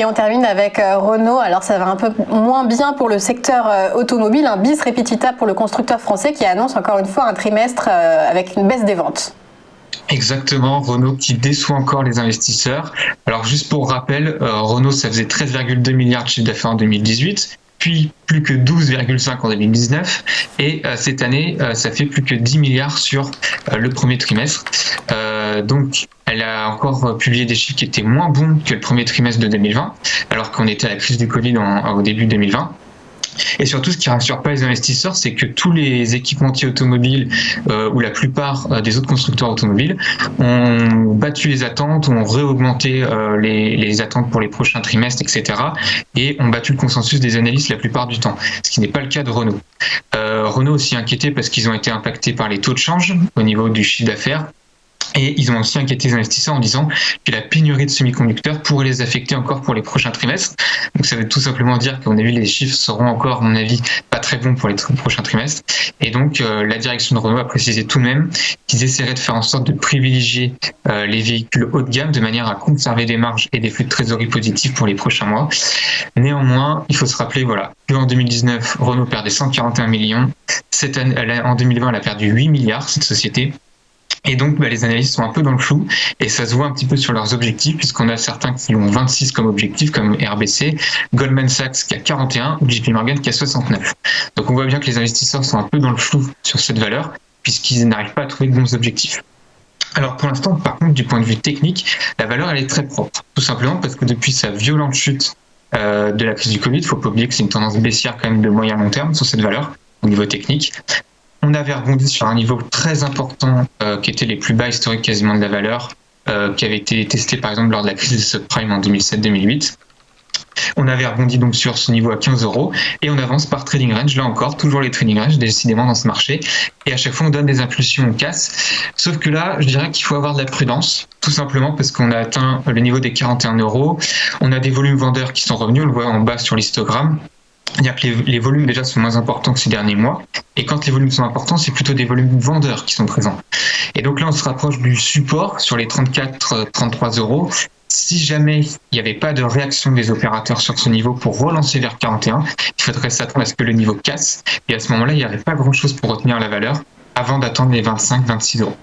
Et on termine avec Renault. Alors ça va un peu moins bien pour le secteur automobile, un bis repetita pour le constructeur français qui annonce encore une fois un trimestre avec une baisse des ventes. Exactement, Renault qui déçoit encore les investisseurs. Alors juste pour rappel, Renault ça faisait 13,2 milliards de chiffre d'affaires en 2018, puis plus que 12,5 en 2019, et cette année ça fait plus que 10 milliards sur le premier trimestre. Donc elle a encore publié des chiffres qui étaient moins bons que le premier trimestre de 2020, alors qu'on était à la crise du Covid au début 2020. Et surtout, ce qui rassure pas les investisseurs, c'est que tous les équipementiers automobiles ou la plupart des autres constructeurs automobiles ont battu les attentes, ont réaugmenté les attentes pour les prochains trimestres, etc. Et ont battu le consensus des analystes la plupart du temps, ce qui n'est pas le cas de Renault. Renault aussi inquiété parce qu'ils ont été impactés par les taux de change au niveau du chiffre d'affaires. Et ils ont aussi inquiété les investisseurs en disant que la pénurie de semi-conducteurs pourrait les affecter encore pour les prochains trimestres. Donc ça veut tout simplement dire qu'à mon avis, les chiffres seront encore, à mon avis, pas très bons pour les prochains trimestres. Et donc la direction de Renault a précisé tout de même qu'ils essaieraient de faire en sorte de privilégier les véhicules haut de gamme de manière à conserver des marges et des flux de trésorerie positifs pour les prochains mois. Néanmoins, il faut se rappeler qu'en 2019, Renault perdait 141 millions. Cette année, en 2020, elle a perdu 8 milliards, cette société. Et donc, les analystes sont un peu dans le flou et ça se voit un petit peu sur leurs objectifs puisqu'on a certains qui ont 26 comme objectif, comme RBC, Goldman Sachs qui a 41 ou JP Morgan qui a 69. Donc, on voit bien que les investisseurs sont un peu dans le flou sur cette valeur puisqu'ils n'arrivent pas à trouver de bons objectifs. Alors, pour l'instant, par contre, du point de vue technique, la valeur, elle est très propre. Tout simplement parce que depuis sa violente chute de la crise du Covid, il ne faut pas oublier que c'est une tendance baissière quand même de moyen long terme sur cette valeur au niveau technique. On avait rebondi sur un niveau très important qui était les plus bas historiques quasiment de la valeur, qui avait été testé par exemple lors de la crise des subprimes en 2007-2008. On avait rebondi donc sur ce niveau à 15 € et on avance par trading range, là encore, toujours les trading range décidément dans ce marché. Et à chaque fois on donne des impulsions, on casse. Sauf que là, je dirais qu'il faut avoir de la prudence, tout simplement parce qu'on a atteint le niveau des 41 €. On a des volumes vendeurs qui sont revenus, on le voit en bas sur l'histogramme. C'est-à-dire que les volumes déjà sont moins importants que ces derniers mois. Et quand les volumes sont importants, c'est plutôt des volumes vendeurs qui sont présents. Et donc là, on se rapproche du support sur les 34-33 €. Si jamais il n'y avait pas de réaction des opérateurs sur ce niveau pour relancer vers 41, il faudrait s'attendre à ce que le niveau casse. Et à ce moment-là, il n'y aurait pas grand-chose pour retenir la valeur avant d'attendre les 25-26 €.